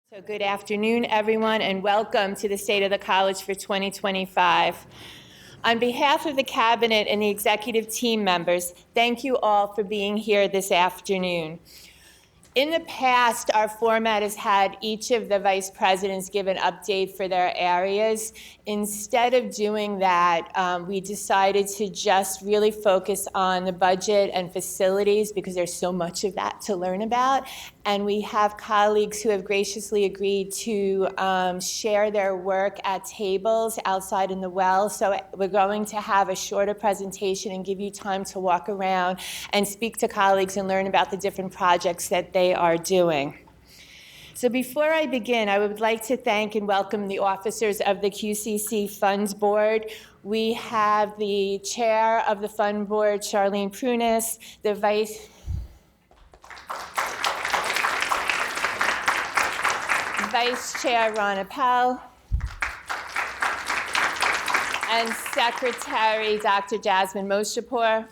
So good afternoon, everyone, and welcome to the State of the College for 2025. On behalf of the Cabinet and the executive team members, thank you all for being here this afternoon. In the past, our format has had each of the vice presidents give an update for their areas. Instead of doing that, we decided to just really focus on the budget and facilities because there's so much of that to learn about. And we have colleagues who have graciously agreed to share their work at tables outside in the well. So we're going to have a shorter presentation and give you time to walk around and speak to colleagues and learn about the different projects that they are doing. So before I begin, I would like to thank and welcome the officers of the QCC Funds Board. We have the chair of the Fund Board, Charlene Prunis, the vice Chair, Ron Appel, and Secretary, Dr. Jasmine Moshapur.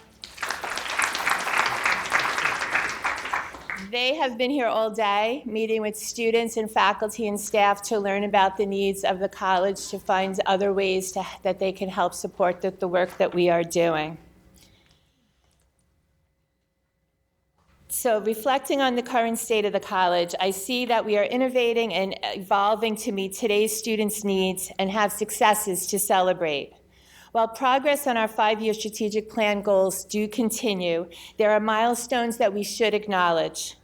They have been here all day, meeting with students and faculty and staff to learn about the needs of the college, to find other ways that they can help support the work that we are doing. So reflecting on the current state of the college, I see that we are innovating and evolving to meet today's students' needs and have successes to celebrate. While progress on our 5-year strategic plan goals do continue, there are milestones that we should acknowledge.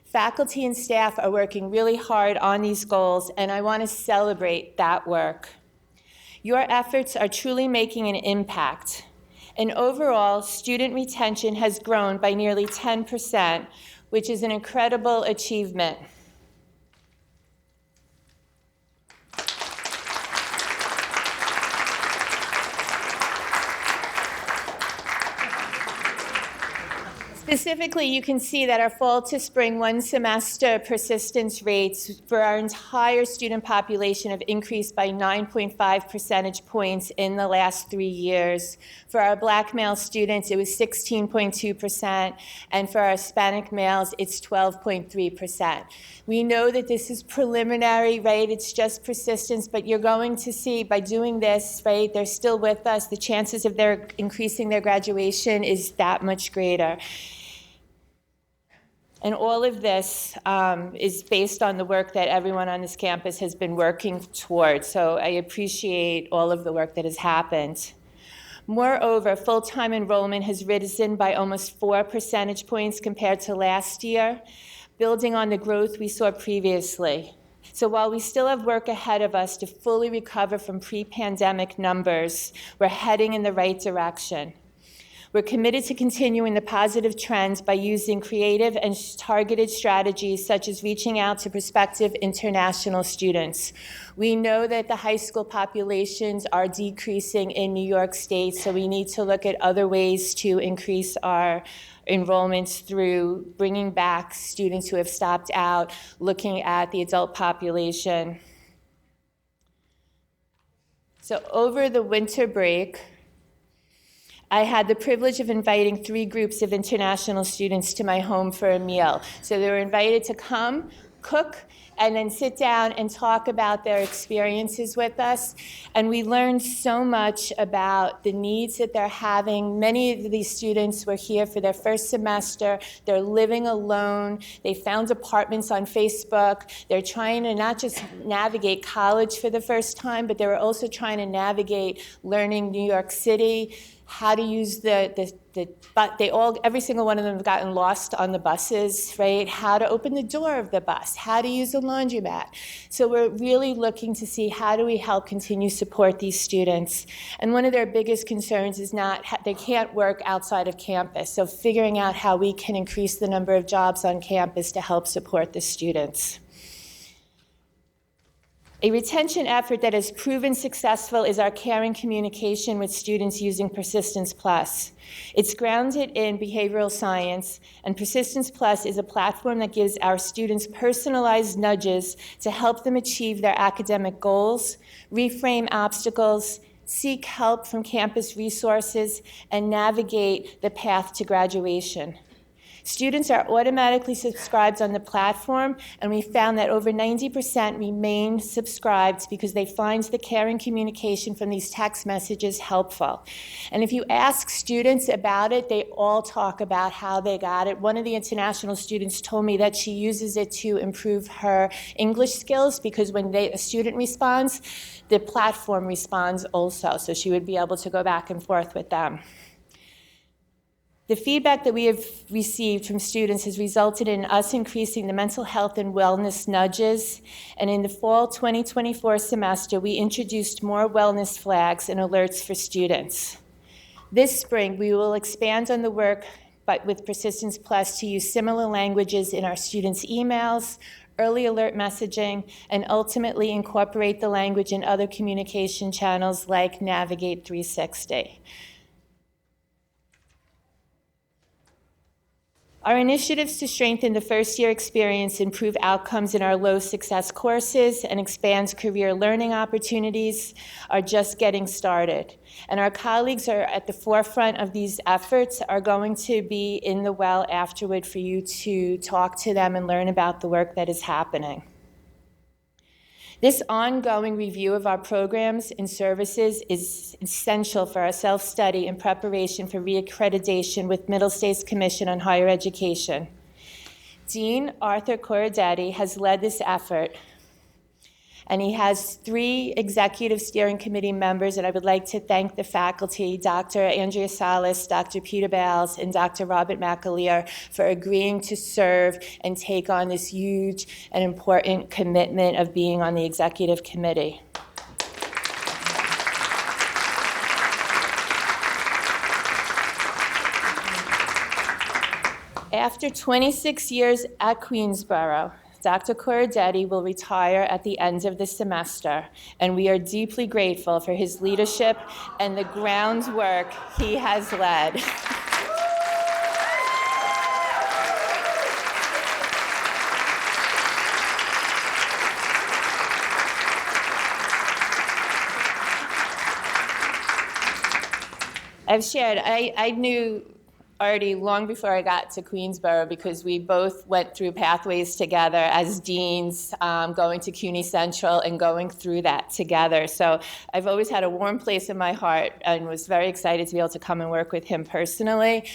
Faculty and staff are working really hard on these goals, and I want to celebrate that work. Your efforts are truly making an impact. And overall, student retention has grown by nearly 10%, which is an incredible achievement. Specifically, you can see that our fall to spring 1 semester persistence rates for our entire student population have increased by 9.5 percentage points in the last 3 years. For our Black male students, it was 16.2%, and for our Hispanic males, it's 12.3%. We know that this is preliminary, right? It's just persistence, but you're going to see by doing this, right, they're still with us. The chances of their increasing their graduation is that much greater. And all of this is based on the work that everyone on this campus has been working towards. So I appreciate all of the work that has happened. Moreover, full-time enrollment has risen by almost 4 percentage points compared to last year, building on the growth we saw previously. So while we still have work ahead of us to fully recover from pre-pandemic numbers, we're heading in the right direction. We're committed to continuing the positive trends by using creative and targeted strategies such as reaching out to prospective international students. We know that the high school populations are decreasing in New York State, so we need to look at other ways to increase our enrollments through bringing back students who have stopped out, looking at the adult population. So over the winter break, I had the privilege of inviting 3 groups of international students to my home for a meal. So they were invited to come, cook, and then sit down and talk about their experiences with us. And we learned so much about the needs that they're having. Many of these students were here for their first semester. They're living alone. They found apartments on Facebook. They're trying to not just navigate college for the first time, but they were also trying to navigate learning New York City, how to use but every single one of them have gotten lost on the buses, right? How to open the door of the bus, how to use a laundromat. So we're really looking to see how do we help continue support these students. And one of their biggest concerns is they can't work outside of campus. So figuring out how we can increase the number of jobs on campus to help support the students. A retention effort that has proven successful is our caring communication with students using Persistence Plus. It's grounded in behavioral science, and Persistence Plus is a platform that gives our students personalized nudges to help them achieve their academic goals, reframe obstacles, seek help from campus resources, and navigate the path to graduation. Students are automatically subscribed on the platform, and we found that over 90% remain subscribed because they find the caring communication from these text messages helpful. And if you ask students about it, they all talk about how they got it. One of the international students told me that she uses it to improve her English skills because when a student responds, the platform responds also, so she would be able to go back and forth with them. The feedback that we have received from students has resulted in us increasing the mental health and wellness nudges, and in the fall 2024 semester, we introduced more wellness flags and alerts for students. This spring, we will expand on the work but with Persistence Plus to use similar languages in our students' emails, early alert messaging, and ultimately incorporate the language in other communication channels like Navigate 360. Our initiatives to strengthen the first-year experience, improve outcomes in our low-success courses, and expand career learning opportunities are just getting started. And our colleagues are at the forefront of these efforts, are going to be in the well afterward for you to talk to them and learn about the work that is happening. This ongoing review of our programs and services is essential for our self-study and preparation for reaccreditation with Middle States Commission on Higher Education. Dean Arthur Corradetti has led this effort, and he has 3 executive steering committee members, and I would like to thank the faculty, Dr. Andrea Salas, Dr. Peter Bales, and Dr. Robert McAleer for agreeing to serve and take on this huge and important commitment of being on the executive committee. After 26 years at Queensborough, Dr. Corradetti will retire at the end of the semester, and we are deeply grateful for his leadership and the groundwork he has led. I've shared, I knew already long before I got to Queensborough because we both went through pathways together as deans, going to CUNY Central and going through that together. So I've always had a warm place in my heart and was very excited to be able to come and work with him personally.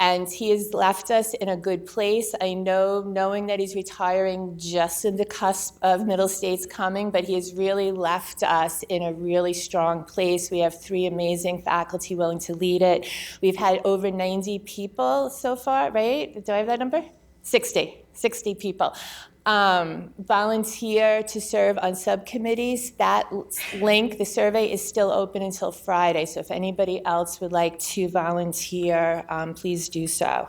And he has left us in a good place. I know, knowing that he's retiring just in the cusp of Middle States coming, but he has really left us in a really strong place. We have 3 amazing faculty willing to lead it. We've had over 90 people so far, right? Do I have that number? 60 people. Volunteer to serve on subcommittees. That link, the survey, is still open until Friday, so if anybody else would like to volunteer, please do so.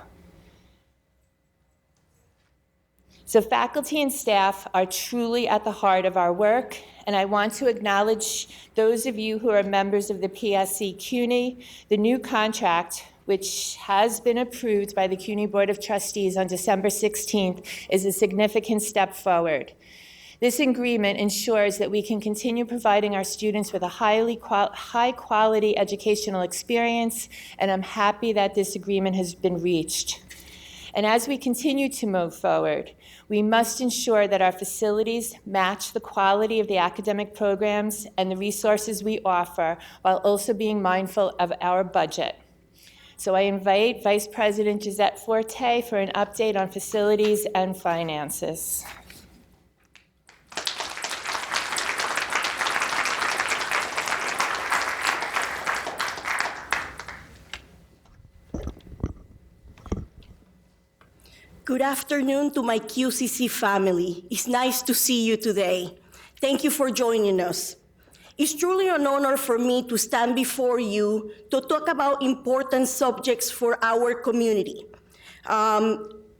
So faculty and staff are truly at the heart of our work, and I want to acknowledge those of you who are members of the PSC CUNY. The new contract, which has been approved by the CUNY Board of Trustees on December 16th, is a significant step forward. This agreement ensures that we can continue providing our students with a high-quality educational experience, and I'm happy that this agreement has been reached. And as we continue to move forward, we must ensure that our facilities match the quality of the academic programs and the resources we offer, while also being mindful of our budget. So I invite Vice President Gisette Forte for an update on facilities and finances. Good afternoon to my QCC family. It's nice to see you today. Thank you for joining us. It's truly an honor for me to stand before you to talk about important subjects for our community.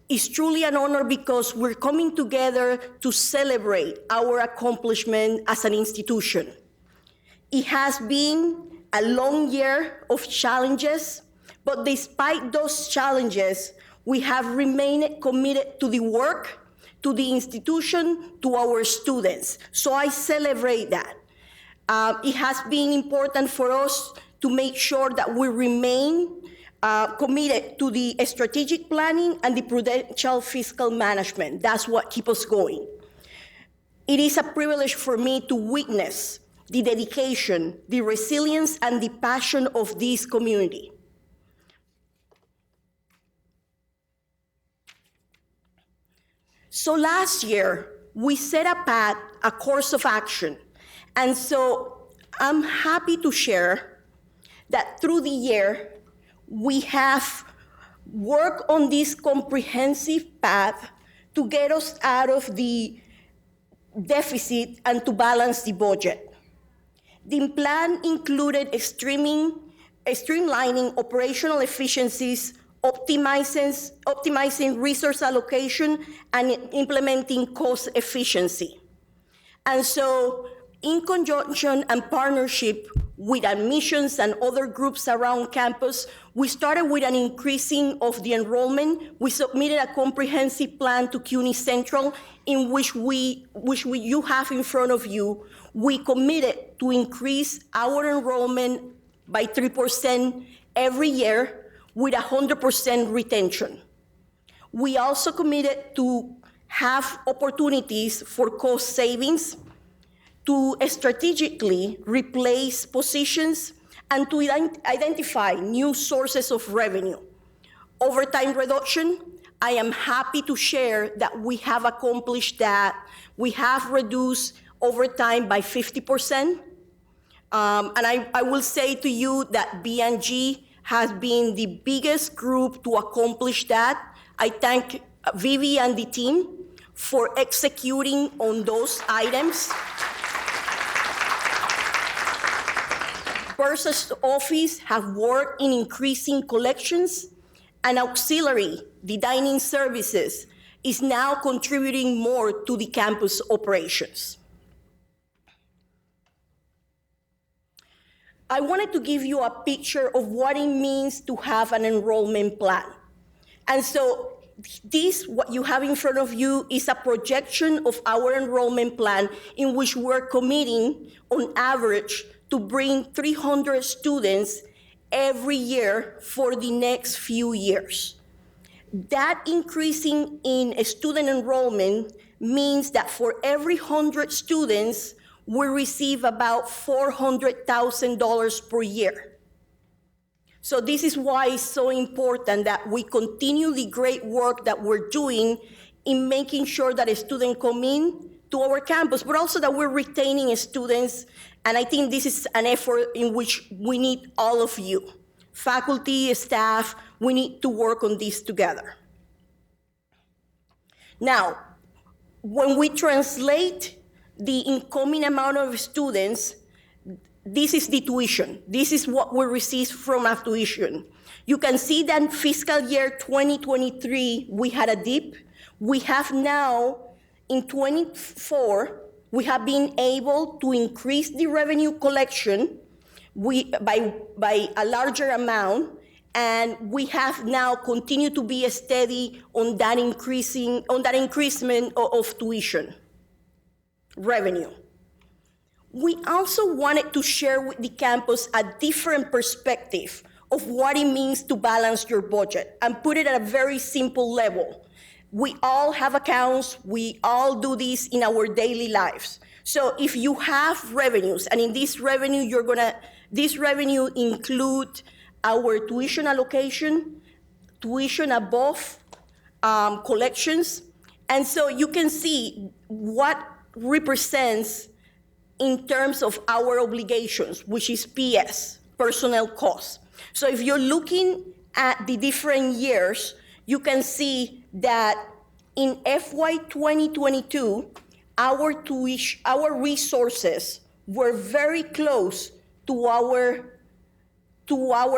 It's truly an honor because we're coming together to celebrate our accomplishment as an institution. It has been a long year of challenges, but despite those challenges, we have remained committed to the work, to the institution, to our students. So I celebrate that. It has been important for us to make sure that we remain committed to the strategic planning and the prudential fiscal management. That's what keeps us going. It is a privilege for me to witness the dedication, the resilience, and the passion of this community. So last year, we set a path, a course of action. And so I'm happy to share that through the year, we have worked on this comprehensive path to get us out of the deficit and to balance the budget. The plan included streamlining operational efficiencies, optimizing resource allocation, and implementing cost efficiency. And so, in conjunction and partnership with admissions and other groups around campus, we started with an increasing of the enrollment. We submitted a comprehensive plan to CUNY Central in which you have in front of you. We committed to increase our enrollment by 3% every year with 100% retention. We also committed to have opportunities for cost savings, to strategically replace positions, and to identify new sources of revenue. Overtime reduction, I am happy to share that we have accomplished that. We have reduced overtime by 50%. And I will say to you that B&G has been the biggest group to accomplish that. I thank Vivi and the team for executing on those items. Purser's office have worked in increasing collections, and auxiliary, the dining services, is now contributing more to the campus operations. I wanted to give you a picture of what it means to have an enrollment plan. And so this, what you have in front of you, is a projection of our enrollment plan in which we're committing, on average, to bring 300 students every year for the next few years. That increasing in student enrollment means that for every 100 students, we receive about $400,000 per year. So this is why it's so important that we continue the great work that we're doing in making sure that a student come in to our campus, but also that we're retaining students. And I think this is an effort in which we need all of you. Faculty, staff, we need to work on this together. Now, when we translate the incoming amount of students, this is the tuition. This is what we receive from our tuition. You can see that fiscal year 2023, we had a dip. We have now, in 24, we have been able to increase the revenue collection by a larger amount, and we have now continued to be steady on that increasement of tuition revenue. We also wanted to share with the campus a different perspective of what it means to balance your budget and put it at a very simple level. We all have accounts, we all do this in our daily lives. So if you have revenues, and in this revenue, this revenue include our tuition allocation, tuition above collections, and so you can see what represents in terms of our obligations, which is PS, personnel costs. So if you're looking at the different years, you can see that in FY 2022, our resources were very close to our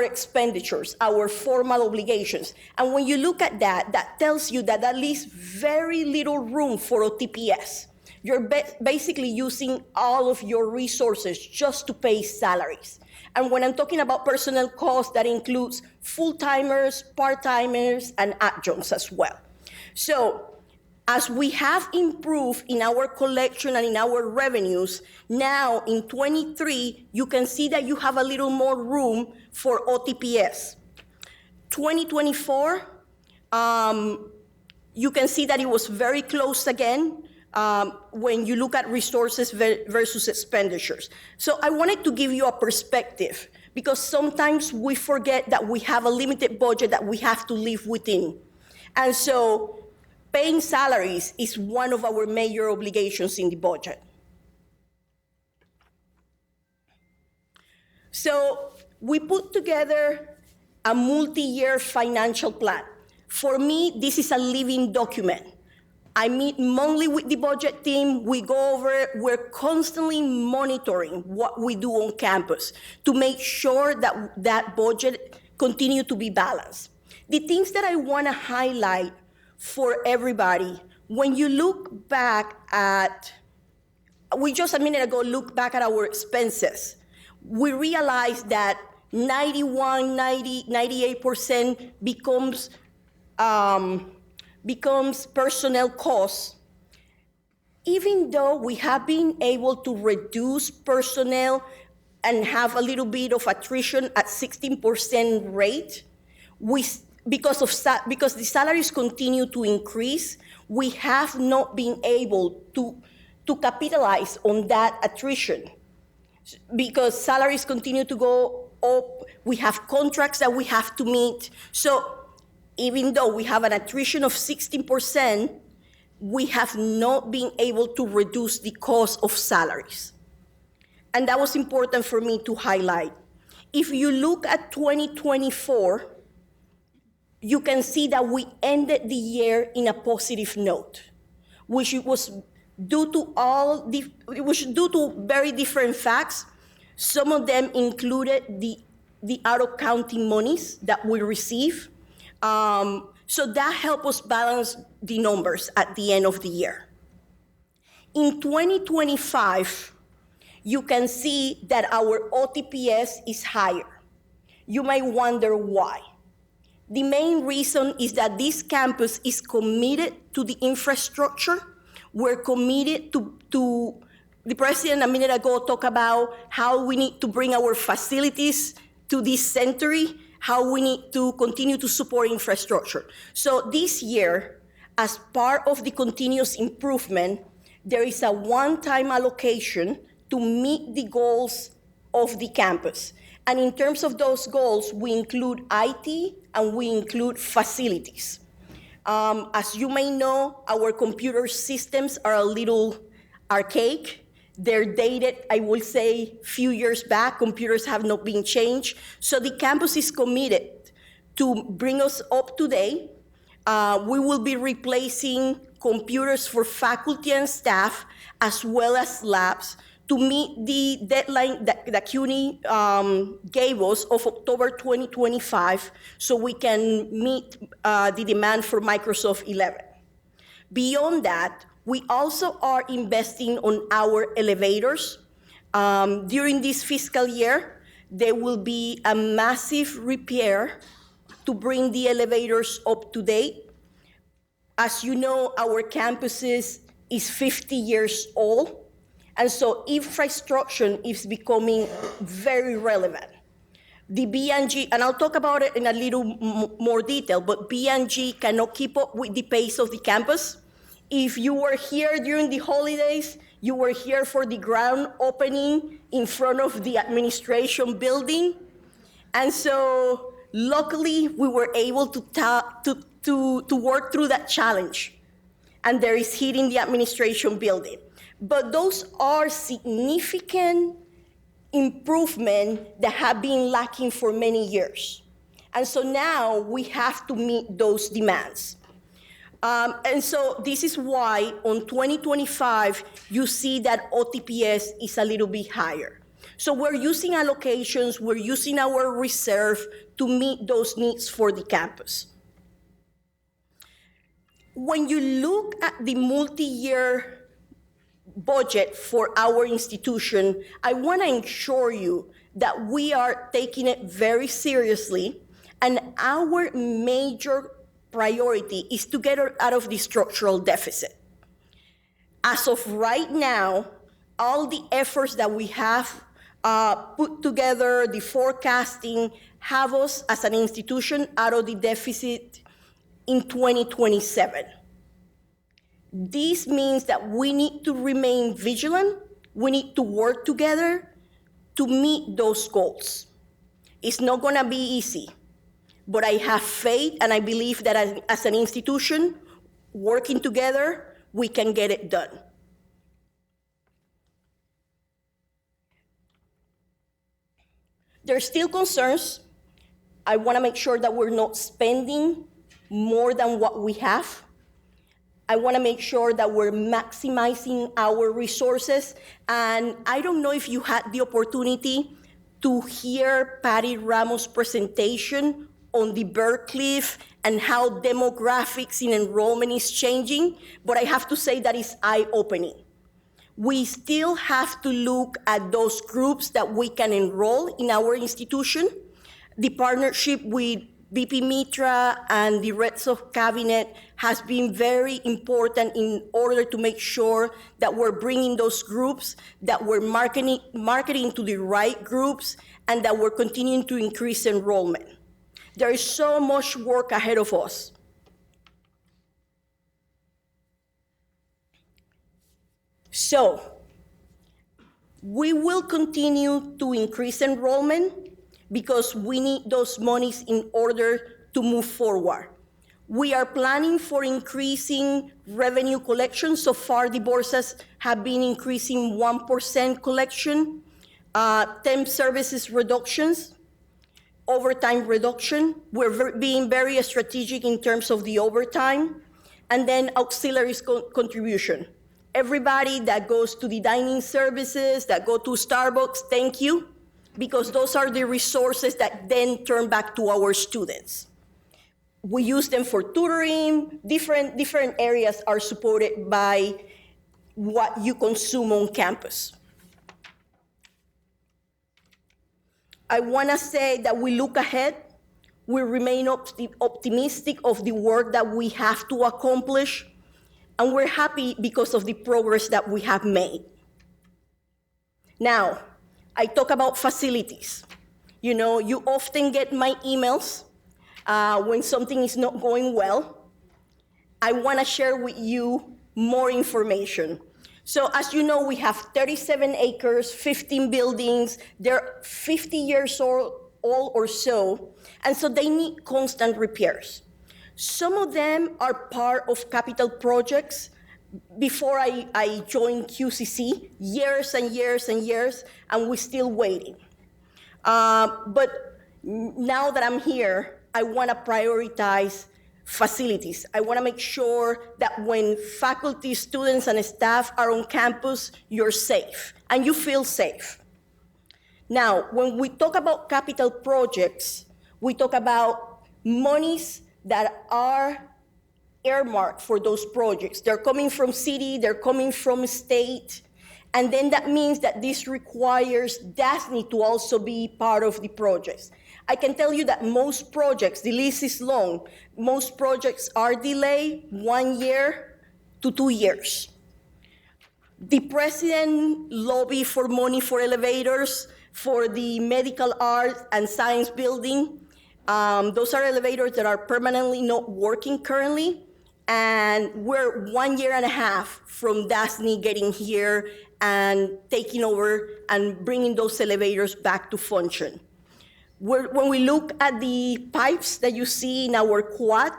expenditures, our formal obligations. And when you look at that, that tells you that leaves very little room for OTPS. You're basically using all of your resources just to pay salaries. And when I'm talking about personnel costs, that includes full-timers, part-timers, and adjuncts as well. So as we have improved in our collection and in our revenues, now in 23, you can see that you have a little more room for OTPS. 2024, you can see that it was very close again when you look at resources versus expenditures. So I wanted to give you a perspective because sometimes we forget that we have a limited budget that we have to live within. And so paying salaries is one of our major obligations in the budget. So we put together a multi-year financial plan. For me, this is a living document. I meet monthly with the budget team. We go over it. We're constantly monitoring what we do on campus to make sure that that budget continue to be balanced. The things that I want to highlight for everybody, when you look back at, we just a minute ago looked back at our expenses, we realized that 98% becomes personnel costs. Even though we have been able to reduce personnel and have a little bit of attrition at 16% rate, because the salaries continue to increase, we have not been able to capitalize on that attrition. Because salaries continue to go up, we have contracts that we have to meet. So even though we have an attrition of 16%, we have not been able to reduce the cost of salaries. And that was important for me to highlight. If you look at 2024, you can see that we ended the year in a positive note, which was due to very different facts. Some of them included the out-of-county monies that we receive. So that helped us balance the numbers at the end of the year. In 2025, you can see that our OTPS is higher. You might wonder why. The main reason is that this campus is committed to the infrastructure. We're committed to the president a minute ago talked about how we need to bring our facilities to this century, how we need to continue to support infrastructure. So this year, as part of the continuous improvement, there is a one-time allocation to meet the goals of the campus. And in terms of those goals, we include IT and we include facilities. As you may know, our computer systems are a little archaic. They're dated, I will say, few years back. Computers have not been changed. So the campus is committed to bring us up to date. We will be replacing computers for faculty and staff, as well as labs, to meet the deadline that CUNY gave us of October 2025, so we can meet the demand for Microsoft 11. Beyond that, we also are investing on our elevators. During this fiscal year, there will be a massive repair to bring the elevators up to date. As you know, our campus is 50 years old. And so infrastructure is becoming very relevant. The B&G, and I'll talk about it in a little more detail, but B&G cannot keep up with the pace of the campus. If you were here during the holidays, you were here for the grand opening in front of the administration building. And so luckily, we were able to work through that challenge. And there is heat in the administration building. But those are significant improvements that have been lacking for many years. And so now we have to meet those demands. And so this is why on 2025, you see that OTPS is a little bit higher. So we're using allocations, we're using our reserve to meet those needs for the campus. When you look at the multi-year budget for our institution, I want to ensure you that we are taking it very seriously, and our major priority is to get out of the structural deficit. As of right now, all the efforts that we have put together the forecasting, have us as an institution out of the deficit in 2027. This means that we need to remain vigilant. We need to work together to meet those goals. It's not going to be easy, but I have faith and I believe that as an institution, working together, we can get it done. There's still concerns. I want to make sure that we're not spending more than what we have. I want to make sure that we're maximizing our resources. And I don't know if you had the opportunity to hear Patty Ramos' presentation on the Bird Cliff and how demographics in enrollment is changing, but I have to say that it's eye-opening. We still have to look at those groups that we can enroll in our institution. The partnership with VP Mitra and the rest of cabinet has been very important in order to make sure that we're bringing those groups, that we're marketing to the right groups, and that we're continuing to increase enrollment. There is so much work ahead of us. So, we will continue to increase enrollment because we need those monies in order to move forward. We are planning for increasing revenue collection. So far, the borsas have been increasing 1% collection, temp services reductions, overtime reduction. We're being very strategic in terms of the overtime, and then auxiliaries contribution. Everybody that goes to the dining services, that go to Starbucks, thank you, because those are the resources that then turn back to our students. We use them for tutoring. Different areas are supported by what you consume on campus. I want to say that we look ahead. We remain optimistic of the work that we have to accomplish, and we're happy because of the progress that we have made. Now, I talk about facilities. You know, you often get my emails when something is not going well. I want to share with you more information. So as you know, we have 37 acres, 15 buildings. They're 50 years old or so, and so they need constant repairs. Some of them are part of capital projects. Before I joined QCC, years and years and years, and we're still waiting. But now that I'm here, I want to prioritize facilities. I want to make sure that when faculty, students, and staff are on campus, you're safe, and you feel safe. Now, when we talk about capital projects, we talk about monies that are earmarked for those projects. They're coming from city, they're coming from state, and then that means that this requires DASNY to also be part of the projects. I can tell you that most projects, the list is long, most projects are delayed 1 year to 2 years. The president lobbied for money for elevators, for the medical arts and science building. Those are elevators that are permanently not working currently, and we're 1.5 years from DASNY getting here and taking over and bringing those elevators back to function. When we look at the pipes that you see in our quad,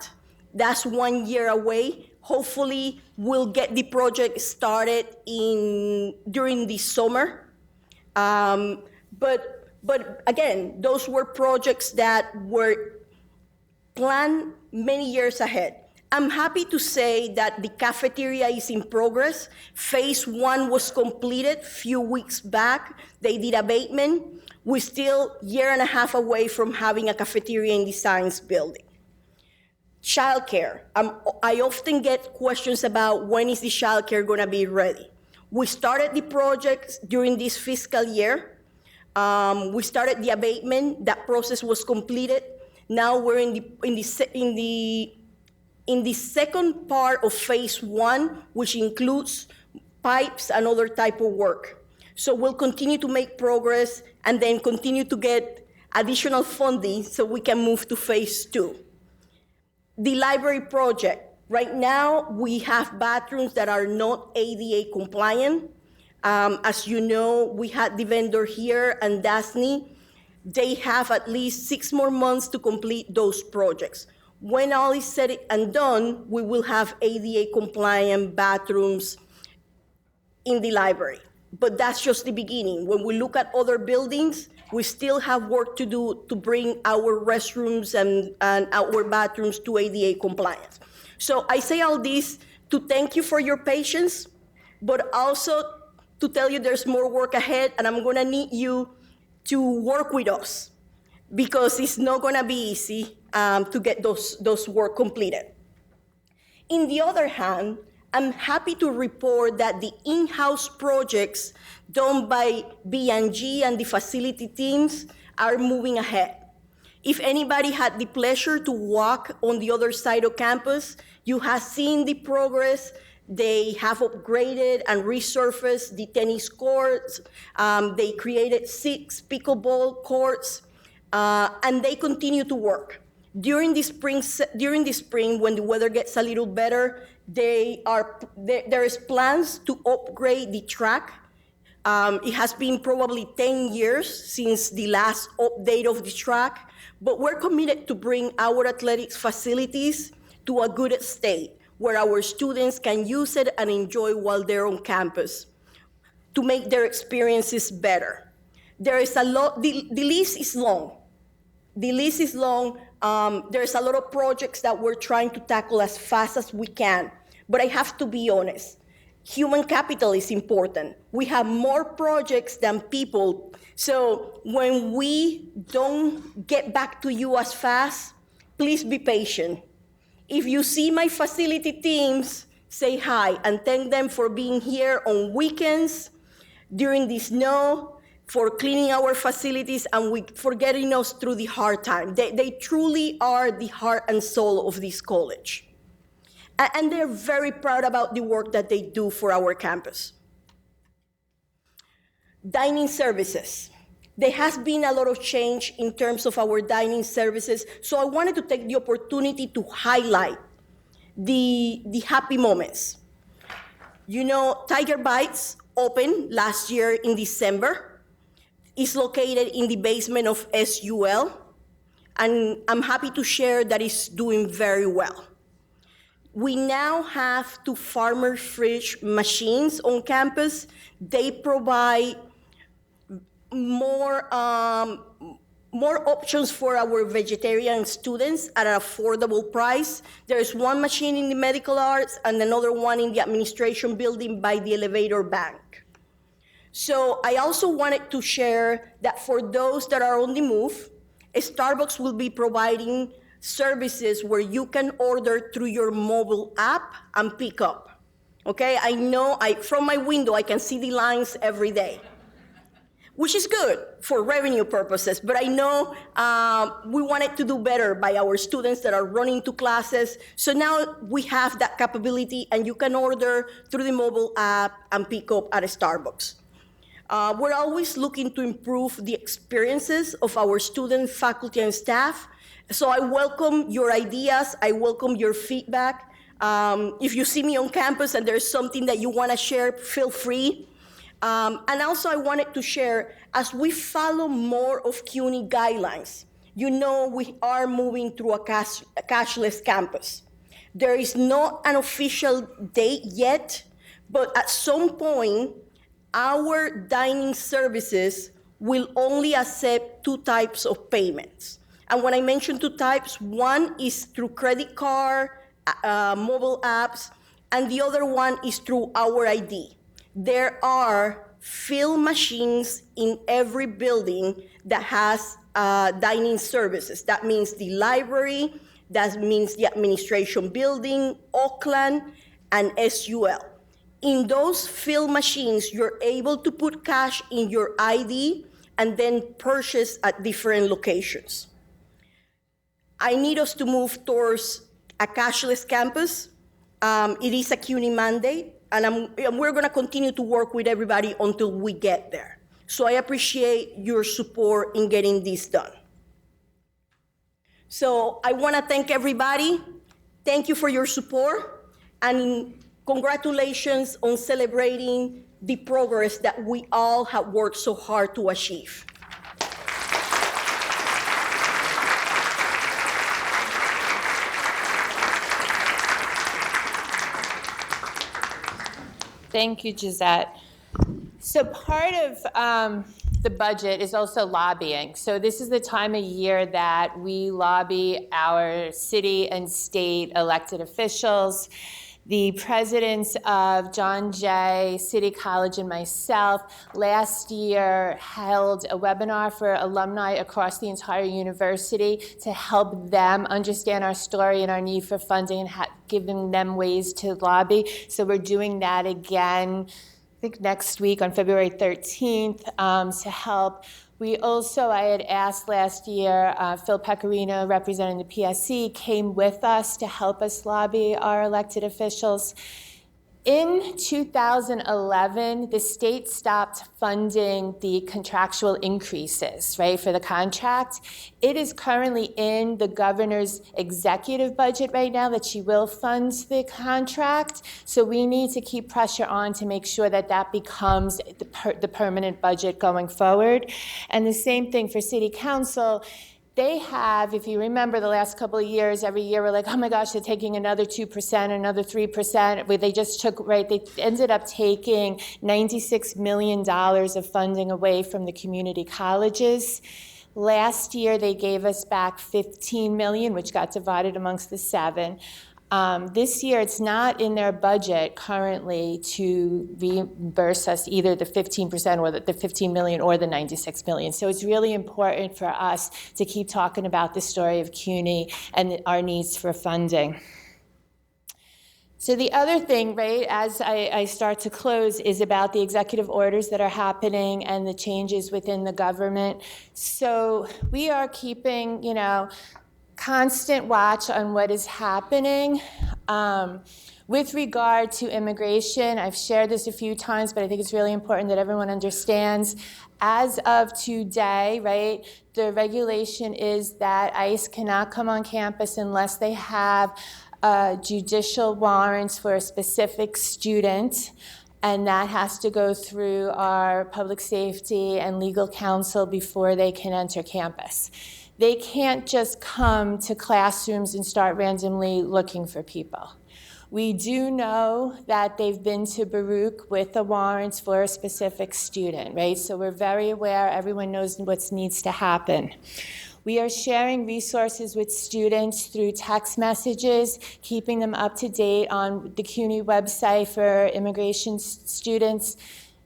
that's 1 year away. Hopefully, we'll get the project started during the summer. But again, those were projects that were planned many years ahead. I'm happy to say that the cafeteria is in progress. Phase 1 was completed a few weeks back. They did abatement. We're still 1.5 years away from having a cafeteria in the science building. Childcare. I often get questions about when is the childcare going to be ready. We started the project during this fiscal year. We started the abatement. That process was completed. Now we're in the second part of phase 1, which includes pipes and other type of work. So we'll continue to make progress and then continue to get additional funding so we can move to phase 2. The library project. Right now, we have bathrooms that are not ADA compliant. As you know, we had the vendor here and Dasni. They have at least 6 more months to complete those projects. When all is said and done, we will have ADA compliant bathrooms in the library. But that's just the beginning. When we look at other buildings, we still have work to do to bring our restrooms and our bathrooms to ADA compliance. So I say all this to thank you for your patience, but also to tell you there's more work ahead, and I'm gonna need you to work with us because it's not gonna be easy to get those work completed. In the other hand, I'm happy to report that the in-house projects done by B&G and the facility teams are moving ahead. If anybody had the pleasure to walk on the other side of campus, you have seen the progress. They have upgraded and resurfaced the tennis courts. They created 6 pickleball courts, and they continue to work. During the spring, when the weather gets a little better, there is plans to upgrade the track. It has been probably 10 years since the last update of the track, but we're committed to bring our athletics facilities to a good state where our students can use it and enjoy while they're on campus to make their experiences better. There is a lot, the list is long. The list is long. There's a lot of projects that we're trying to tackle as fast as we can, but I have to be honest. Human capital is important. We have more projects than people. So when we don't get back to you as fast, please be patient. If you see my facility teams, say hi and thank them for being here on weekends, during the snow, for cleaning our facilities, and for getting us through the hard time. They truly are the heart and soul of this college. And they're very proud about the work that they do for our campus. Dining services. There has been a lot of change in terms of our dining services, so I wanted to take the opportunity to highlight the happy moments. You know, Tiger Bites opened last year in December. It's located in the basement of SUL, and I'm happy to share that it's doing very well. We now have 2 Farmer Fridge machines on campus. They provide more options for our vegetarian students at an affordable price. There's 1 machine in the medical arts and another one in the administration building by the elevator bank. So I also wanted to share that for those that are on the move, Starbucks will be providing services where you can order through your mobile app and pick up. Okay, I know from my window I can see the lines every day, which is good for revenue purposes, but I know we wanted to do better by our students that are running to classes. So now we have that capability, and you can order through the mobile app and pick up at a Starbucks. We're always looking to improve the experiences of our students, faculty, and staff. So I welcome your ideas. I welcome your feedback. If you see me on campus and there's something that you want to share, feel free. And also I wanted to share, as we follow more of CUNY guidelines, you know we are moving through a cashless campus. There is not an official date yet, but at some point, our dining services will only accept 2 types of payments. And when I mention 2 types, one is through credit card, mobile apps, and the other one is through our ID. There are fill machines in every building that has dining services. That means the library, that means the administration building, Oakland, and SUL. In those fill machines, you're able to put cash in your ID and then purchase at different locations. I need us to move towards a cashless campus. It is a CUNY mandate. and we're going to continue to work with everybody until we get there. So I appreciate your support in getting this done. So I want to thank everybody. Thank you for your support, and congratulations on celebrating the progress that we all have worked so hard to achieve. Thank you, Gisette. So part of the budget is also lobbying. So this is the time of year that we lobby our city and state elected officials. The presidents of John Jay City College and myself last year held a webinar for alumni across the entire university to help them understand our story and our need for funding and giving them ways to lobby. So we're doing that again, I think next week on February 13th to help. We also, I had asked last year, Phil Pecorino, representing the PSC, came with us to help us lobby our elected officials. In 2011, the state stopped funding the contractual increases, right, for the contract. It is currently in the governor's executive budget right now that she will fund the contract. So we need to keep pressure on to make sure that that becomes the permanent budget going forward. And the same thing for city council. They have, if you remember the last couple of years, every year we're like, oh my gosh, they're taking another 2%, another 3%. They just took, right, they ended up taking $96 million of funding away from the community colleges. Last year, they gave us back $15 million, which got divided amongst the 7. This year, it's not in their budget currently to reimburse us either the 15% or the 15 million or the 96 million. So it's really important for us to keep talking about the story of CUNY and our needs for funding. So the other thing, right, as I start to close, is about the executive orders that are happening and the changes within the government. So we are keeping, constant watch on what is happening. With regard to immigration, I've shared this a few times, but I think it's really important that everyone understands. As of today, right, the regulation is that ICE cannot come on campus unless they have judicial warrants for a specific student, and that has to go through our public safety and legal counsel before they can enter campus. They can't just come to classrooms and start randomly looking for people. We do know that they've been to Baruch with the warrants for a specific student, right? So we're very aware, everyone knows what needs to happen. We are sharing resources with students through text messages, keeping them up to date on the CUNY website for immigration students.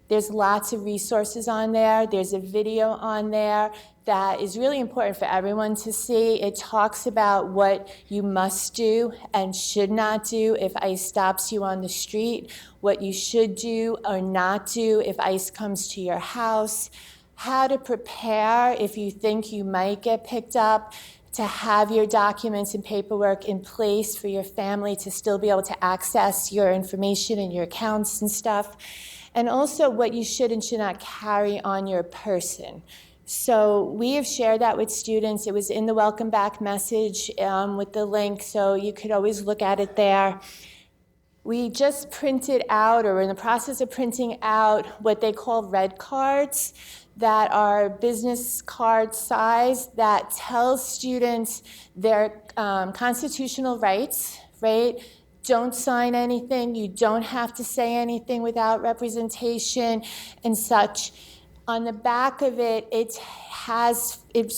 There's lots of resources on there. There's a video on there that is really important for everyone to see. It talks about what you must do and should not do if ICE stops you on the street, what you should do or not do if ICE comes to your house, how to prepare if you think you might get picked up, to have your documents and paperwork in place for your family to still be able to access your information and your accounts and stuff, and also what you should and should not carry on your person. So we have shared that with students. It was in the welcome back message with the link, so you could always look at it there. We just printed out, or we're in the process of printing out, what they call red cards that are business card size that tells students their constitutional rights, right? Don't sign anything. You don't have to say anything without representation and such. On the back of it, it's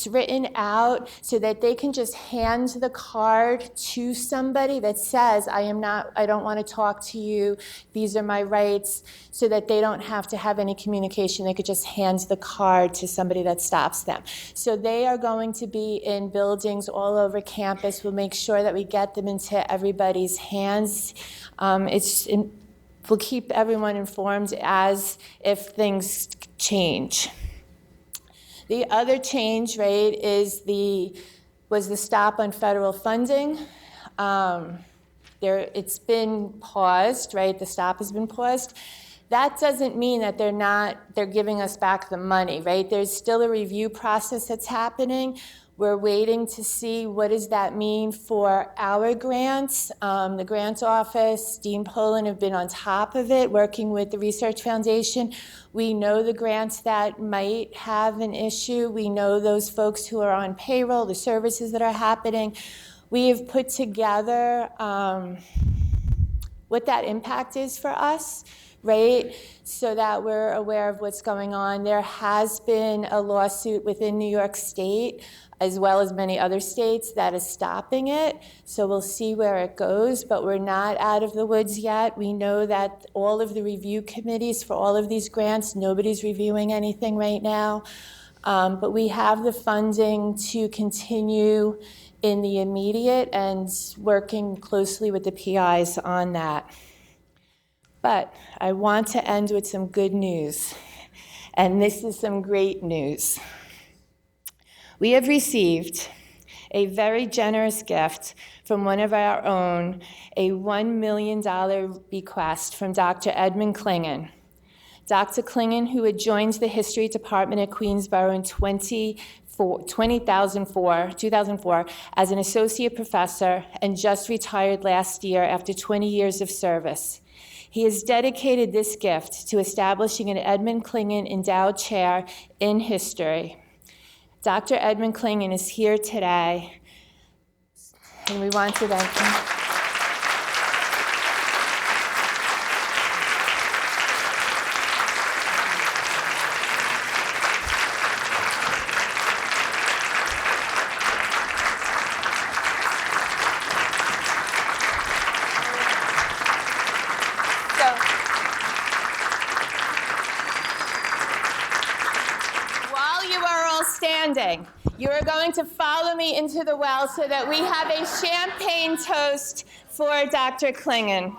written out so that they can just hand the card to somebody that says, I don't want to talk to you, these are my rights, so that they don't have to have any communication. They could just hand the card to somebody that stops them. So they are going to be in buildings all over campus. We'll make sure that we get them into everybody's hands. We'll keep everyone informed as if things change. The other change, right, was the stop on federal funding. it's been paused, right? The stop has been paused. That doesn't mean that they're giving us back the money, right? There's still a review process that's happening. We're waiting to see what does that mean for our grants. The grants office, Dean Poland have been on top of it, working with the Research Foundation. We know the grants that might have an issue. We know those folks who are on payroll, the services that are happening. We have put together what that impact is for us, right? So that we're aware of what's going on. There has been a lawsuit within New York State, as well as many other states, that is stopping it. So we'll see where it goes, but we're not out of the woods yet. We know that all of the review committees for all of these grants, nobody's reviewing anything right now. But we have the funding to continue in the immediate and working closely with the PIs on that. But I want to end with some good news, and this is some great news. We have received a very generous gift from one of our own, a $1 million bequest from Dr. Edmund Klingon. Dr. Klingon, who had joined the History Department at Queensborough in 2004 as an associate professor and just retired last year after 20 years of service. He has dedicated this gift to establishing an Edmund Klingon Endowed Chair in History. Dr. Edmund Klingon is here today, and we want to thank him. You are going to follow me into the well so that we have a champagne toast for Dr. Klingon.